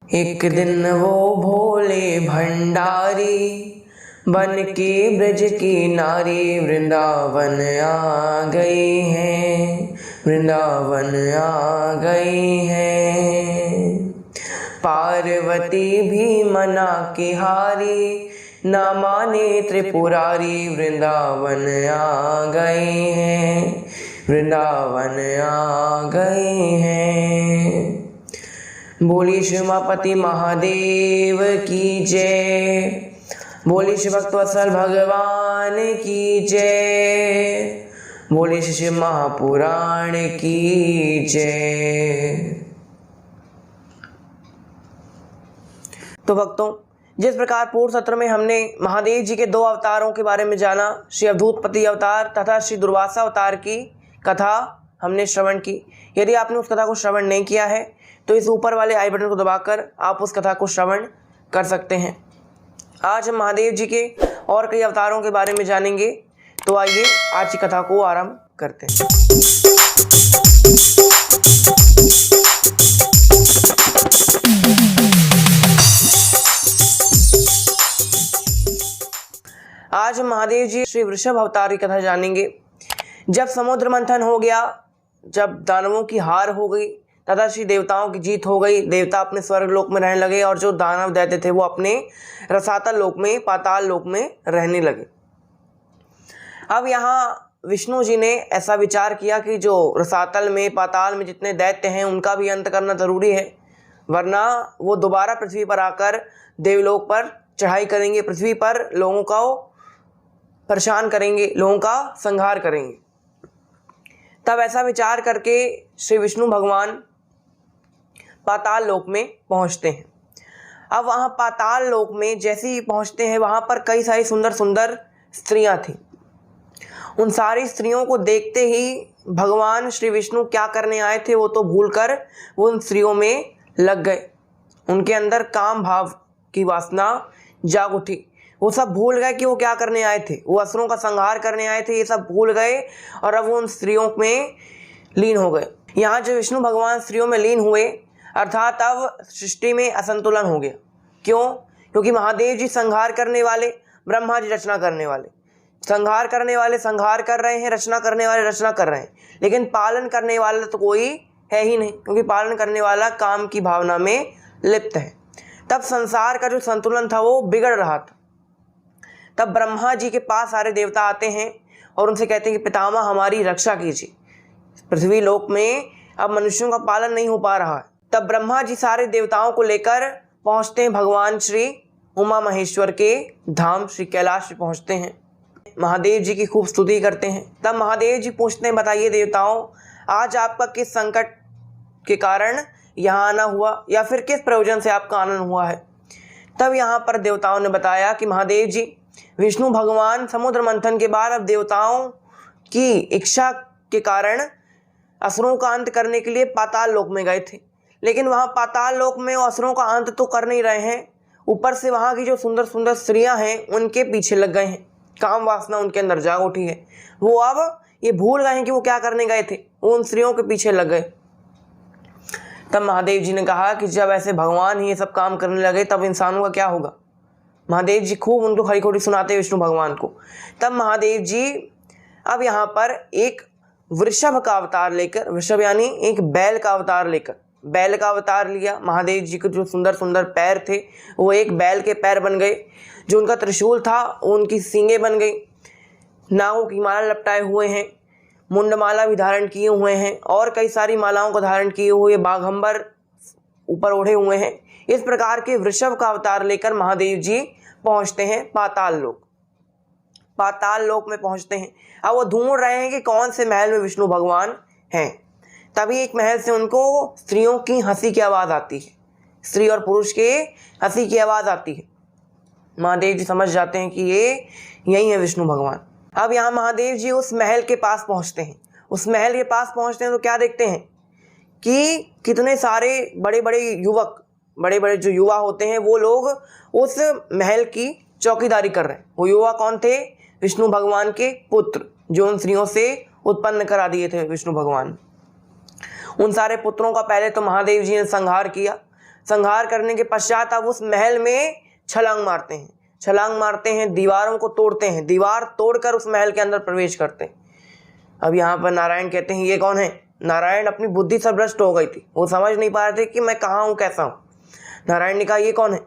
एक दिन वो भोले भंडारी बन के ब्रज की नारी वृंदावन आ गई हैं, वृंदावन आ गई हैं। पार्वती भी मना के हारी, ना माने त्रिपुरारी, वृंदावन आ गए हैं, वृंदावन आ गए हैं। बोली श्री उमापति महादेव की जय, बोली श्री भक्तवत्सल भगवान की जय, बोली श्री शिव महापुराण की जय। तो भक्तों, जिस प्रकार पूर्व सत्र में हमने महादेव जी के दो अवतारों के बारे में जाना, श्री अवधूतपति अवतार तथा श्री दुर्वासा अवतार की कथा हमने श्रवण की। यदि आपने उस कथा को श्रवण नहीं किया है तो इस ऊपर वाले आई बटन को दबाकर आप उस कथा को श्रवण कर सकते हैं। आज हम महादेव जी के और कई अवतारों के बारे में जानेंगे, तो आइए आज की कथा को आरंभ करते हैं। आज हम महादेव जी श्री वृषभ अवतार की कथा जानेंगे। जब समुद्र मंथन हो गया, जब दानवों की हार हो गई तथा श्री देवताओं की जीत हो गई, देवता अपने स्वर्ग लोक में रहने लगे और जो दानव दैत्य थे वो अपने रसातल लोक में, पाताल लोक में रहने लगे। अब यहाँ विष्णु जी ने ऐसा विचार किया कि जो रसातल में, पाताल में जितने दैत्य हैं उनका भी अंत करना जरूरी है, वरना वो दोबारा पृथ्वी पर आकर देवलोक पर चढ़ाई करेंगे, पृथ्वी पर लोगों को परेशान करेंगे, लोगों का संहार करेंगे। तब ऐसा विचार करके श्री विष्णु भगवान पाताल लोक में पहुंचते हैं। अब वहाँ पाताल लोक में जैसे ही पहुंचते हैं, वहाँ पर कई सारी सुंदर सुंदर स्त्रियां थीं। उन सारी स्त्रियों को देखते ही भगवान श्री विष्णु क्या करने आए थे वो तो भूलकर वो उन स्त्रियों में लग गए। उनके अंदर काम भाव की वासना जाग उठी। वो सब भूल गए कि वो क्या करने आए थे, वो असुरों का संहार करने आए थे, ये सब भूल गए और अब वो उन स्त्रियों में लीन हो गए। यहाँ जो विष्णु भगवान स्त्रियों में लीन हुए, अर्थात अब सृष्टि में असंतुलन हो गया। क्यों? क्योंकि महादेव जी संहार करने वाले, ब्रह्मा जी रचना करने वाले। संहार करने वाले संहार कर रहे हैं, रचना करने वाले रचना कर रहे हैं, लेकिन पालन करने वाला तो कोई है ही नहीं, क्योंकि पालन करने वाला काम की भावना में लिप्त है। तब संसार का जो संतुलन था वो बिगड़ रहा था। तब ब्रह्मा जी के पास सारे देवता आते हैं और उनसे कहते हैं कि पितामह हमारी रक्षा कीजिए, पृथ्वी लोक में अब मनुष्यों का पालन नहीं हो पा रहा है। तब ब्रह्मा जी सारे देवताओं को लेकर पहुंचते हैं भगवान श्री उमा महेश्वर के धाम श्री कैलाश पहुंचते हैं। महादेव जी की खूब स्तुति करते हैं। तब महादेव जी पूछते हैं, बताइए देवताओं, आज आपका किस संकट के कारण यहाँ आना हुआ, या फिर किस प्रयोजन से आपका आनंद हुआ है। तब यहाँ पर देवताओं ने बताया कि महादेव जी, विष्णु भगवान समुद्र मंथन के बाद अब देवताओं की इच्छा के कारण असुरों का अंत करने के लिए पाताल लोक में गए थे, लेकिन वहाँ पाताल लोक में असुरों का अंत तो कर नहीं रहे हैं, ऊपर से वहाँ की जो सुंदर सुंदर स्त्रियां हैं उनके पीछे लग गए हैं। काम वासना उनके अंदर जाग उठी है। वो अब ये भूल गए हैं कि वो क्या करने गए थे, वो उन स्त्रियों के पीछे लग गए। तब महादेव जी ने कहा कि जब ऐसे भगवान ही ये सब काम करने लगे तब इंसानों का क्या होगा। महादेव जी खूब उनको खरी खोटी सुनाते विष्णु भगवान को। तब महादेव जी अब यहाँ पर एक वृषभ का अवतार लेकर, वृषभ यानी एक बैल का अवतार लेकर, बैल का अवतार लिया। महादेव जी के जो सुंदर सुंदर पैर थे वो एक बैल के पैर बन गए, जो उनका त्रिशूल था वो उनकी सींगें बन गई, नागों की माला लपटाए हुए हैं, मुंडमाला भी धारण किए हुए हैं और कई सारी मालाओं को धारण किए हुए बाघंबर ऊपर ओढ़े हुए हैं। इस प्रकार के वृषभ का अवतार लेकर महादेव जी पहुंचते हैं पाताल लोक। पाताल लोक में पहुंचते हैं। अब वो ढूंढ रहे हैं कि कौन से महल में विष्णु भगवान हैं। तभी एक महल से उनको स्त्रियों की हंसी की आवाज़ आती है, स्त्री और पुरुष के हंसी की आवाज़ आती है। महादेव जी समझ जाते हैं कि ये यही है विष्णु भगवान। अब यहाँ महादेव जी उस महल के पास पहुँचते हैं। उस महल के पास पहुँचते हैं तो क्या देखते हैं कि कितने सारे बड़े बड़े युवक, बड़े बड़े जो युवा होते हैं वो लोग उस महल की चौकीदारी कर रहे हैं। वो युवा कौन थे? विष्णु भगवान के पुत्र, जो उन स्त्रियों से उत्पन्न करा दिए थे विष्णु भगवान। उन सारे पुत्रों का पहले तो महादेव जी ने संहार किया। संहार करने के पश्चात अब उस महल में छलांग मारते हैं, दीवारों को तोड़ते हैं, दीवार तोड़कर उस महल के अंदर प्रवेश करते हैं। अब यहाँ पर नारायण कहते हैं ये कौन है? नारायण अपनी बुद्धि से भ्रष्ट हो गई थी, वो समझ नहीं पा रहे थे कि मैं कहाँ हूँ, कैसा हूँ। नारायण ने कहा ये कौन है?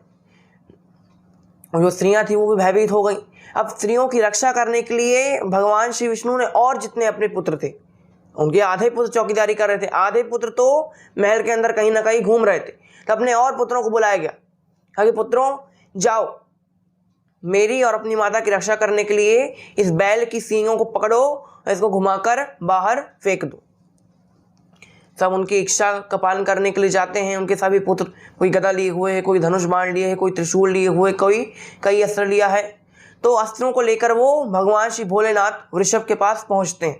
जो स्त्रियां थी वो भी भयभीत हो गई। अब स्त्रियों की रक्षा करने के लिए भगवान श्री विष्णु ने और जितने अपने पुत्र थे, उनके आधे पुत्र चौकीदारी कर रहे थे, आधे पुत्र तो महल के अंदर कहीं ना कहीं घूम रहे थे। तो अपने और पुत्रों को बुलाया गया, कहा कि पुत्रों जाओ, मेरी और अपनी माता की रक्षा करने के लिए इस बैल की सींगों को पकड़ो, इसको घुमाकर बाहर फेंक दो। सब उनकी इच्छा का पालन करने के लिए जाते हैं। उनके सभी पुत्र, कोई गदा लिए हुए है, कोई धनुष बाण लिए है, कोई त्रिशूल लिए हुए, कोई कई अस्त्र लिया है। तो अस्त्रों को लेकर वो भगवान श्री भोलेनाथ वृषभ के पास पहुंचते हैं।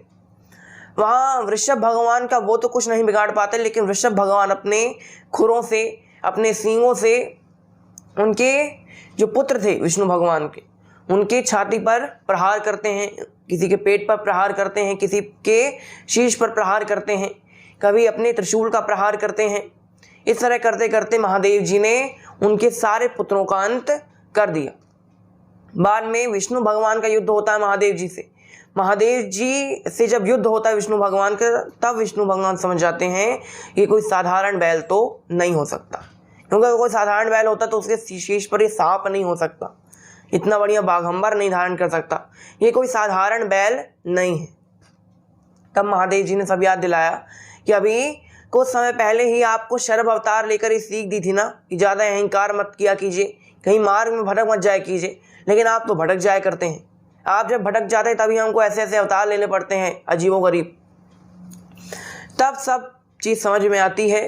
वहाँ वृषभ भगवान का वो तो कुछ नहीं बिगाड़ पाते, लेकिन वृषभ भगवान अपने खुरों से, अपने सींगों से उनके जो पुत्र थे विष्णु भगवान के, उनके छाती पर प्रहार करते हैं, किसी के पेट पर प्रहार करते हैं, किसी के शीश पर प्रहार करते हैं, कभी अपने त्रिशूल का प्रहार करते हैं। इस तरह करते करते महादेव जी ने उनके सारे पुत्रों का अंत कर दिया। बाद में विष्णु भगवान का युद्ध होता है महादेव जी से। महादेव जी से जब युद्ध होता है विष्णु भगवान का, तब विष्णु भगवान समझ जाते हैं ये कोई साधारण बैल तो नहीं हो सकता, क्योंकि कोई साधारण बैल होता तो उसके शीश पर ये सांप नहीं हो सकता, इतना बढ़िया बाघंबर नहीं धारण कर सकता, ये कोई साधारण बैल नहीं है। तब महादेव जी ने सब याद दिलाया कि अभी कुछ समय पहले ही आपको शरभ अवतार लेकर ये सीख दी थी ना कि ज़्यादा अहंकार मत किया कीजिए, कहीं मार्ग में भटक मत जाया कीजिए, लेकिन आप तो भटक जाया करते हैं। आप जब भटक जाते हैं तभी हमको ऐसे ऐसे अवतार लेने पड़ते हैं अजीबोगरीब। तब सब चीज़ समझ में आती है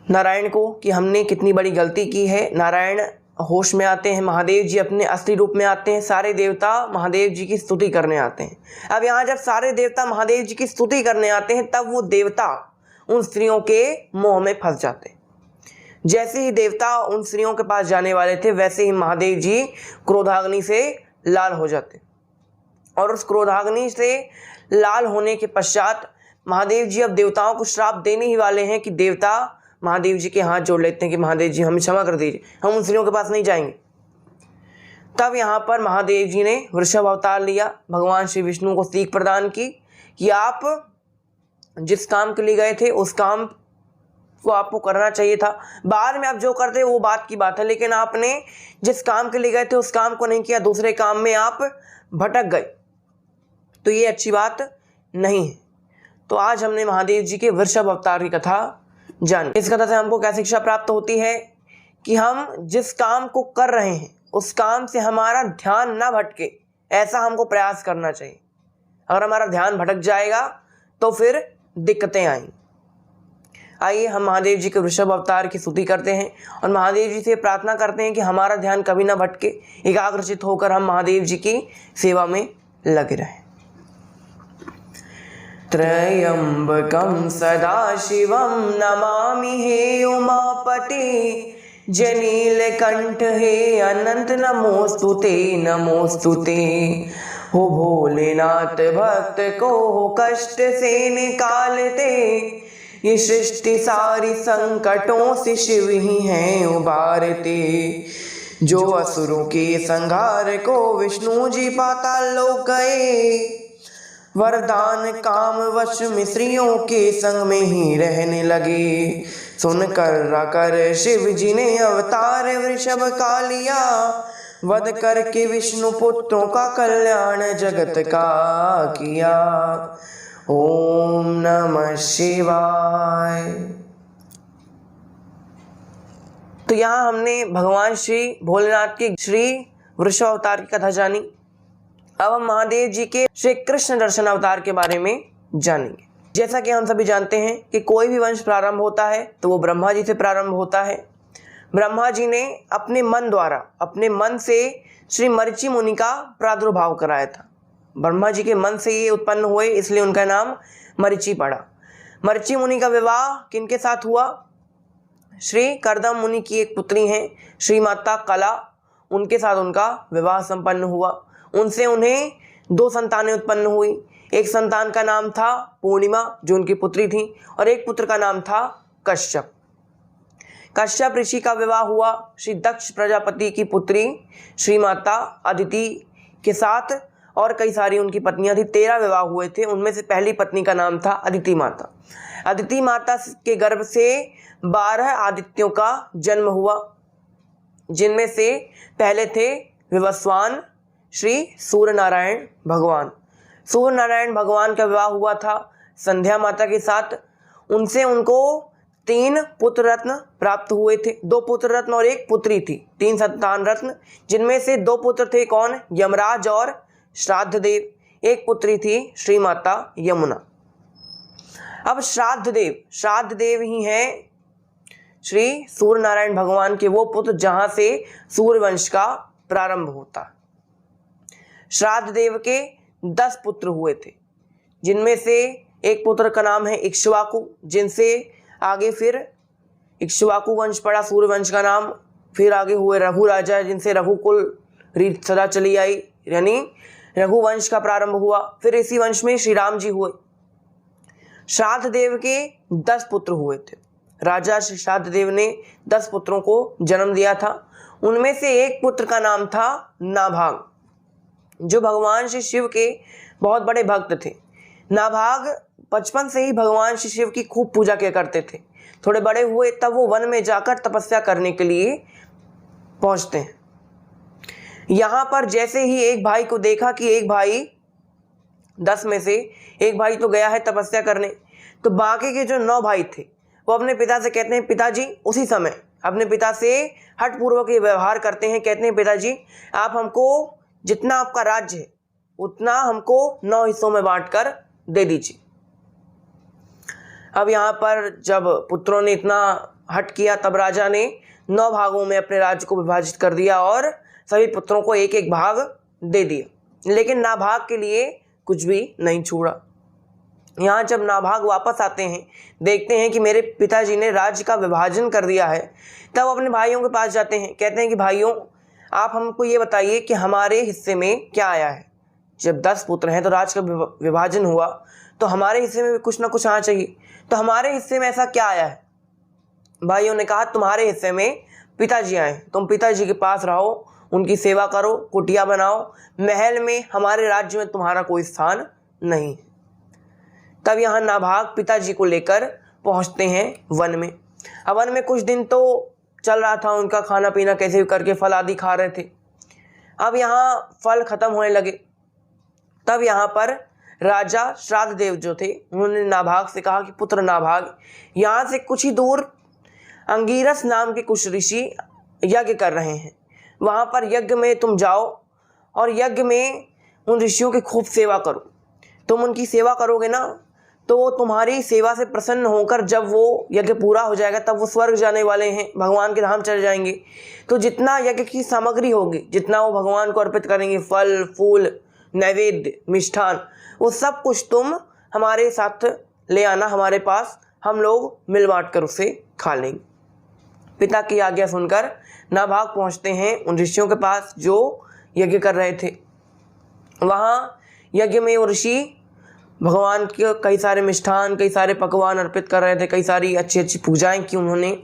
नारायण को कि हमने कितनी बड़ी गलती की है। नारायण होश में आते हैं, महादेव जी अपने असली रूप में आते हैं, सारे देवता महादेव जी की स्तुति करने आते हैं। अब यहाँ जब सारे देवता महादेव जी की स्तुति करने आते हैं, तब वो देवता उन स्त्रियों के मोह में फंस जाते हैं। जैसे ही देवता उन स्त्रियों के पास जाने वाले थे, वैसे ही महादेव जी क्रोधाग्नि से लाल हो जाते, और उस क्रोधाग्नि से लाल होने के पश्चात महादेव जी अब देवताओं को श्राप देने ही वाले हैं कि देवता महादेव जी के हाथ जोड़ लेते हैं कि महादेव जी हमें क्षमा कर दीजिए, हम उन स्त्रियों के पास नहीं जाएंगे। तब यहाँ पर महादेव जी ने वृषभ अवतार लिया, भगवान श्री विष्णु को सीख प्रदान की कि आप जिस काम के लिए गए थे उस काम को आपको करना चाहिए था। बाद में आप जो करते वो बात की बात है, लेकिन आपने जिस काम के लिए गए थे उस काम को नहीं किया, दूसरे काम में आप भटक गए, तो ये अच्छी बात नहीं है। तो आज हमने महादेव जी के वृषभ अवतार की कथा जानी। इस कथा से हमको क्या शिक्षा प्राप्त होती है कि हम जिस काम को कर रहे हैं उस काम से हमारा ध्यान ना भटके, ऐसा हमको प्रयास करना चाहिए। अगर हमारा ध्यान भटक जाएगा तो फिर दिक्कतें आएंगी। आइए हम महादेव जी के वृषभ अवतार की स्तुति करते हैं और महादेव जी से प्रार्थना करते हैं कि हमारा ध्यान कभी ना भटके, एकाग्रचित होकर हम महादेव जी की सेवा में लगे रहें। त्रयंबकं सदाशिवं नमामि हे उमापते, जनीलकंठ हे अनंत नमोस्तुते नमोस्तुते। हो भोलेनाथ भक्त को हो कष्ट से निकालते, ये सृष्टि सारी संकटों से शिव ही हैं उबारते। जो असुरों के संहार को विष्णु जी पाताल लोक गए, वरदान काम वश में स्त्रियों के संग में ही रहने लगे। सुनकर शिव जी ने अवतार वृषभ का लिया, वध करके विष्णु पुत्रों का कल्याण जगत का किया। ओम नमः शिवाय। तो यहाँ हमने भगवान श्री भोलेनाथ के श्री वृषभ अवतार की कथा जानी। अब हम महादेव जी के श्री कृष्ण दर्शन अवतार के बारे में जानेंगे। जैसा कि हम सभी जानते हैं कि कोई भी वंश प्रारंभ होता है तो वो ब्रह्मा जी से प्रारंभ होता है। ब्रह्मा जी ने अपने मन द्वारा, अपने मन से श्री मरीचि मुनि का प्रादुर्भाव कराया था। ब्रह्मा जी के मन से ये उत्पन्न हुए, इसलिए उनका नाम मरीचि पड़ा। मरीचि मुनि का विवाह किनके साथ हुआ? श्री कर्दम मुनि की एक पुत्री हैं श्री माता कला, उनके साथ उनका विवाह संपन्न हुआ। उनसे उन्हें 2 संतानें उत्पन्न हुई। एक संतान का नाम था पूर्णिमा जो उनकी पुत्री थी, और एक पुत्र का नाम था कश्यप। कश्यप ऋषि का विवाह हुआ श्री दक्ष प्रजापति की पुत्री श्री माता अदिति के साथ, और कई सारी उनकी पत्नियां थी। 13 विवाह हुए थे। उनमें से पहली पत्नी का नाम था अदिति माता। अदिति माता के गर्भ से 12 आदित्यों का जन्म हुआ, जिनमें से पहले थे विवस्वान श्री सूर्य नारायण भगवान। सूर्य नारायण भगवान का विवाह हुआ था संध्या माता के साथ। उनसे उनको 3 पुत्र रत्न प्राप्त हुए थे, 2 पुत्र रत्न और 1 पुत्री थी। 3 संतान रत्न, जिनमें से 2 पुत्र थे कौन? यमराज और श्राद्ध देव। 1 पुत्री थी श्री माता यमुना। अब श्राद्ध देव ही हैं श्री सूर्य नारायण भगवान के वो पुत्र जहां से सूर्य वंश का प्रारंभ होता। श्राद्ध देव के 10 पुत्र हुए थे, जिनमें से एक पुत्र का नाम है इक्ष्वाकु, जिनसे आगे फिर इक्ष्वाकु वंश पड़ा, सूर्य वंश का नाम। फिर आगे हुए रघु राजा, जिनसे रघुकुल रीत सदा चली आई, यानी रघुवंश का प्रारंभ हुआ। फिर इसी वंश में श्री राम जी हुए। श्राद्ध देव के 10 पुत्र हुए थे। राजा श्री श्राद्ध देव ने 10 पुत्रों को जन्म दिया था। उनमें से एक पुत्र का नाम था नाभाग, जो भगवान श्री शिव के बहुत बड़े भक्त थे। नाभाग बचपन से ही भगवान श्री शिव की खूब पूजा किया करते थे। थोड़े बड़े हुए तब वो वन में जाकर तपस्या करने के लिए पहुंचते हैं। यहाँ पर जैसे ही एक भाई को देखा कि एक भाई 10 में से एक भाई तो गया है तपस्या करने, तो बाकी के जो 9 भाई थे वो अपने पिता से कहते हैं, पिताजी, उसी समय अपने पिता से हठपूर्वक ये व्यवहार करते हैं। कहते हैं, पिताजी, आप हमको जितना आपका राज्य है उतना हमको 9 हिस्सों में बांटकर दे दीजिए। अब यहाँ पर जब पुत्रों ने इतना हट किया, तब राजा ने 9 भागों में अपने राज्य को विभाजित कर दिया और सभी पुत्रों को एक एक भाग दे दिया। लेकिन नाभाग के लिए कुछ भी नहीं छोड़ा। यहाँ जब नाभाग वापस आते हैं, देखते हैं कि मेरे पिताजी ने राज्य का विभाजन कर दिया है, तब अपने भाइयों के पास जाते हैं। कहते हैं कि भाइयों, आप हमको ये बताइए कि हमारे हिस्से में क्या आया है। जब 10 पुत्र हैं तो राज्य का विभाजन हुआ, तो हमारे हिस्से में भी कुछ ना कुछ आना चाहिए। तो हमारे हिस्से में ऐसा क्या आया है? भाइयों ने कहा, तुम्हारे हिस्से में पिताजी आए, तुम पिताजी के पास रहो, उनकी सेवा करो, कुटिया बनाओ, महल में, हमारे राज्य में तुम्हारा कोई स्थान नहीं। तब यहाँ नाभाग पिताजी को लेकर पहुंचते हैं वन में। अब वन में कुछ दिन तो चल रहा था उनका खाना पीना, कैसे भी करके फल आदि खा रहे थे। अब यहाँ फल खत्म होने लगे। तब यहाँ पर राजा श्राद्ध देव जो थे, उन्होंने नाभाग से कहा कि पुत्र नाभाग, यहाँ से कुछ ही दूर अंगीरस नाम के कुछ ऋषि यज्ञ कर रहे हैं। वहाँ पर यज्ञ में तुम जाओ और यज्ञ में उन ऋषियों की खूब सेवा करो। तुम उनकी सेवा करोगे ना, तो वो तुम्हारी सेवा से प्रसन्न होकर जब वो यज्ञ पूरा हो जाएगा तब वो स्वर्ग जाने वाले हैं, भगवान के धाम चले जाएंगे। तो जितना यज्ञ की सामग्री होगी, जितना वो भगवान को अर्पित करेंगे, फल फूल नैवेद्य मिष्ठान, वो सब कुछ तुम हमारे साथ ले आना हमारे पास, हम लोग मिल बांट कर उसे खा लेंगे। पिता की आज्ञा सुनकर नाभाग पहुंचते हैं उन ऋषियों के पास जो यज्ञ कर रहे थे। वहाँ यज्ञ में वो ऋषि भगवान के कई सारे मिष्ठान, कई सारे पकवान अर्पित कर रहे थे, कई सारी अच्छी अच्छी पूजाएं की उन्होंने,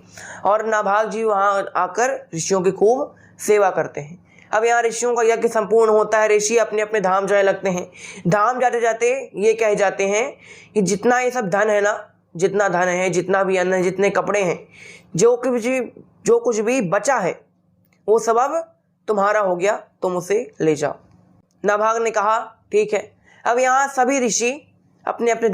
और नाभाग जी वहाँ आकर ऋषियों की खूब सेवा करते हैं। अब यहाँ ऋषियों का यज्ञ संपूर्ण होता है। ऋषि अपने अपने धाम जाने लगते हैं। धाम जाते जाते ये कह जाते हैं कि जितना ये सब धन है ना, जितना धन है, जितना भी अन्न है, जितने कपड़े हैं, जो कुछ भी बचा है, वो सब अब तुम्हारा हो गया, तुम उसे ले जाओ। नाभाग ने कहा ठीक है। अब यहाँ सभी ऋषि अपने अपने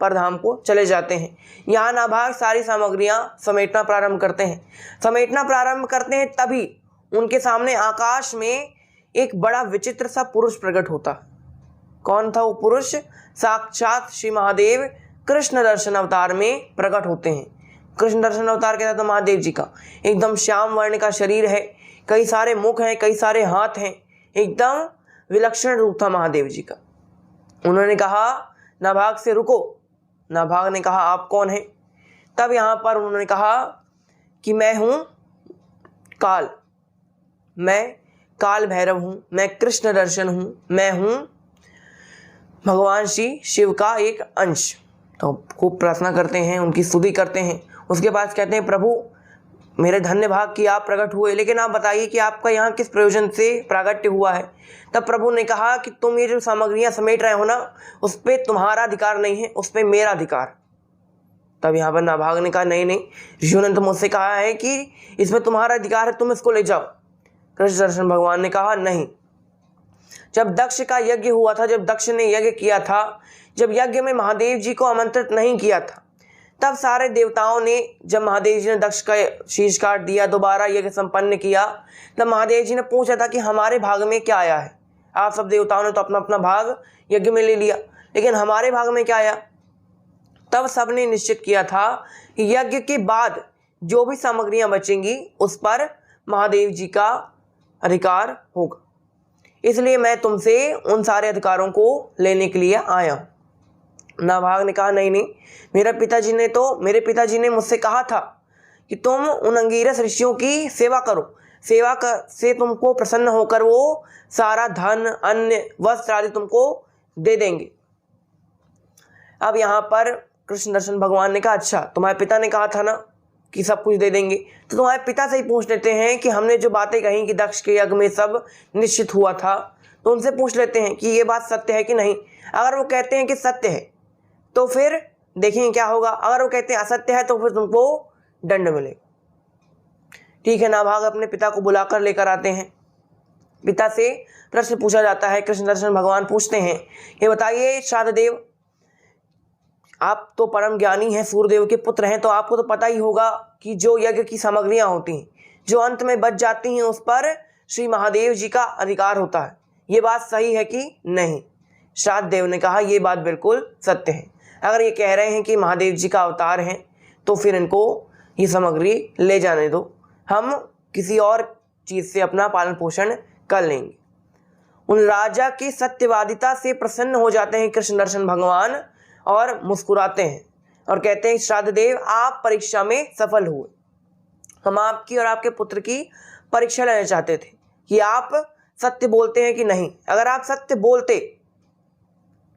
परधाम को चले जाते हैं। यहाँ नाभाग सारी सामग्रियाँ समेटना प्रारंभ करते हैं। तभी उनके सामने आकाश में एक बड़ा विचित्र सा पुरुष प्रकट होता। कौन था वो पुरुष? साक्षात श्री महादेव कृष्ण दर्शन अवतार में प्रकट होते हैं। कृष्ण दर्शन अवतार कहता था महादेव जी का। एकदम श्याम वर्ण का शरीर है, कई सारे मुख हैं, कई सारे हाथ हैं, एकदम विलक्षण रूप था महादेव जी का। उन्होंने कहा नाभाग से, रुको। नाभाग ने कहा आप कौन हैं? तब यहाँ पर उन्होंने कहा कि मैं हूँ काल, मैं काल भैरव हूँ, मैं कृष्ण दर्शन हूँ, मैं हूँ भगवान श्री शिव का एक अंश। तो खूब प्रार्थना करते हैं, उनकी स्तुति करते हैं। उसके बाद कहते हैं प्रभु मेरे धन्य भाग की आप प्रकट हुए, लेकिन आप बताइए कि आपका यहाँ किस प्रयोजन से प्रागट्य हुआ है। तब प्रभु ने कहा कि तुम ये जो सामग्रियां समेट रहे हो ना, उस पर तुम्हारा अधिकार नहीं है, उस पर मेरा अधिकार। तब यहाँ पर नाभाग ने कहा नहीं नहीं, ऋषियों ने तो मुझसे कहा है कि इसमें तुम्हारा अधिकार है, तुम इसको ले जाओ। कृष्ण दर्शन भगवान ने कहा नहीं, जब दक्ष का यज्ञ हुआ था, जब दक्ष ने यज्ञ किया था, जब यज्ञ में महादेव जी को आमंत्रित नहीं किया था, तब सारे देवताओं ने, जब महादेव जी ने दक्ष का शीश काट दिया, दोबारा यज्ञ संपन्न किया, तब महादेव जी ने पूछा था कि हमारे भाग में क्या आया है। आप सब देवताओं ने तो अपना अपना भाग यज्ञ में ले लिया, लेकिन हमारे भाग में क्या आया। तब सबने निश्चित किया था कि यज्ञ के बाद जो भी सामग्रियां बचेंगी उस पर महादेव जी का अधिकार होगा, इसलिए मैं तुमसे उन सारे अधिकारों को लेने के लिए आया हूँ। नाभाग ने कहा नहीं नहीं, मेरे पिताजी ने मुझसे कहा था कि तुम उन अंगिरस ऋषियों की सेवा करो, से तुमको प्रसन्न होकर वो सारा धन, अन्न, वस्त्र आदि तुमको दे देंगे। अब यहाँ पर कृष्ण दर्शन भगवान ने कहा अच्छा, तुम्हारे पिता ने कहा था ना कि सब कुछ दे देंगे, तो तुम्हारे पिता से ही पूछ लेते हैं कि हमने जो बातें कही कि दक्ष के यज्ञ में सब निश्चित हुआ था, तो उनसे पूछ लेते हैं कि ये बात सत्य है कि नहीं। अगर वो कहते हैं कि सत्य है तो फिर देखेंगे क्या होगा, अगर वो कहते हैं असत्य है तो फिर तुमको दंड मिलेगा। ठीक है, नाभाग अपने पिता को बुलाकर लेकर आते हैं। पिता से प्रश्न पूछा जाता है। कृष्ण दर्शन भगवान पूछते हैं, ये बताइए श्राद्धदेव, आप तो परम ज्ञानी हैं, सूर्यदेव के पुत्र हैं, तो आपको तो पता ही होगा कि जो यज्ञ की सामग्रियां होती हैं, जो अंत में बच जाती हैं, उस पर श्री महादेव जी का अधिकार होता है। ये बात सही है कि नहीं। श्राद्धदेव ने कहा ये बात बिल्कुल सत्य है। अगर ये कह रहे हैं कि महादेव जी का अवतार हैं, तो फिर इनको ये सामग्री ले जाने दो, हम किसी और चीज़ से अपना पालन पोषण कर लेंगे। उन राजा की सत्यवादिता से प्रसन्न हो जाते हैं कृष्ण दर्शन भगवान और मुस्कुराते हैं और कहते हैं श्राद्धदेव, आप परीक्षा में सफल हुए। हम आपकी और आपके पुत्र की परीक्षा लेना चाहते थे कि आप सत्य बोलते हैं कि नहीं। अगर आप सत्य बोलते,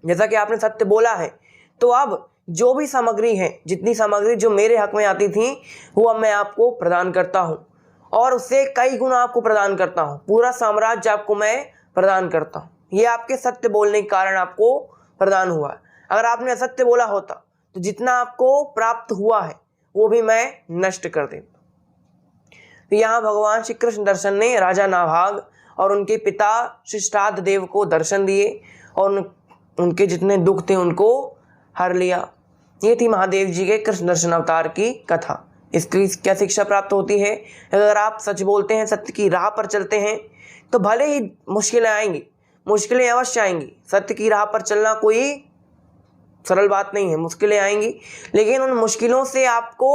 जैसा कि आपने सत्य बोला है, तो अब जो भी सामग्री है, जितनी सामग्री जो मेरे हक में आती थी, वो अब मैं आपको प्रदान करता हूँ और उससे कई गुना आपको प्रदान करता हूँ। पूरा साम्राज्य आपको मैं प्रदान करता हूँ। ये आपके सत्य बोलने के कारण आपको प्रदान हुआ है। अगर आपने असत्य बोला होता तो जितना आपको प्राप्त हुआ है वो भी मैं नष्ट कर देता। तो यहाँ भगवान श्री कृष्ण दर्शन ने राजा नाभाग और उनके पिता श्री श्राद्धदेव को दर्शन दिए और उनके जितने दुख थे उनको हर लिया। ये थी महादेव जी के कृष्ण दर्शन अवतार की कथा। इसकी क्या शिक्षा प्राप्त होती है? अगर आप सच बोलते हैं, सत्य की राह पर चलते हैं, तो भले ही मुश्किलें आएंगी, मुश्किलें अवश्य आएंगी। सत्य की राह पर चलना कोई सरल बात नहीं है, मुश्किलें आएंगी, लेकिन उन मुश्किलों से आपको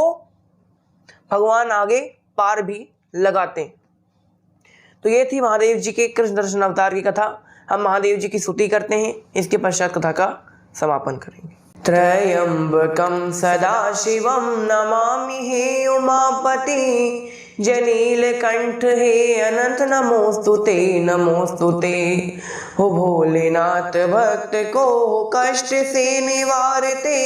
भगवान आगे पार भी लगाते हैं। तो ये थी महादेव जी के कृष्ण दर्शन अवतार की कथा। हम महादेव जी की स्तुति करते हैं, इसके पश्चात कथा का समापन करेंगे। त्रयंबकं सदाशिवं नमामि हे उमापति, जनीलकंठ हे अनंत नमोस्तुते नमोस्तुते। हो भोलेनाथ भक्त को कष्ट से निवारते,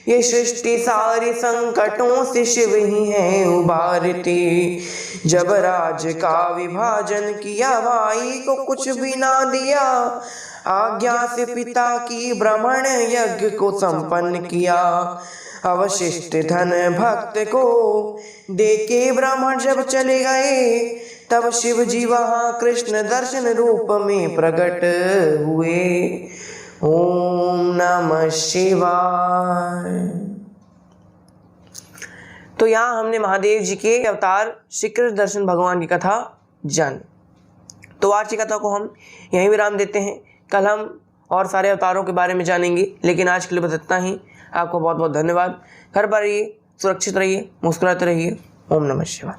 ये सृष्टि सारी संकटों से शिव ही है उबारते। जब राज का विभाजन किया, भाई को कुछ भी ना दिया, आज्ञा से पिता की ब्राह्मण यज्ञ को संपन्न किया। अवशिष्ट धन भक्त को देके ब्राह्मण जब चले गए, तब शिव जी वहाँ कृष्ण दर्शन रूप में प्रकट हुए। ओम नमः शिवाय। तो यहाँ हमने महादेव जी के अवतार श्री कृष्ण दर्शन भगवान की कथा जानी। तो आज की कथा को हम यहीं विराम देते हैं। कल हम और सारे अवतारों के बारे में जानेंगे, लेकिन आज के लिए बस इतना ही। आपको बहुत बहुत धन्यवाद। घर पर रहिए, सुरक्षित रहिए, मुस्कुराते रहिए। ओम नमः शिवाय।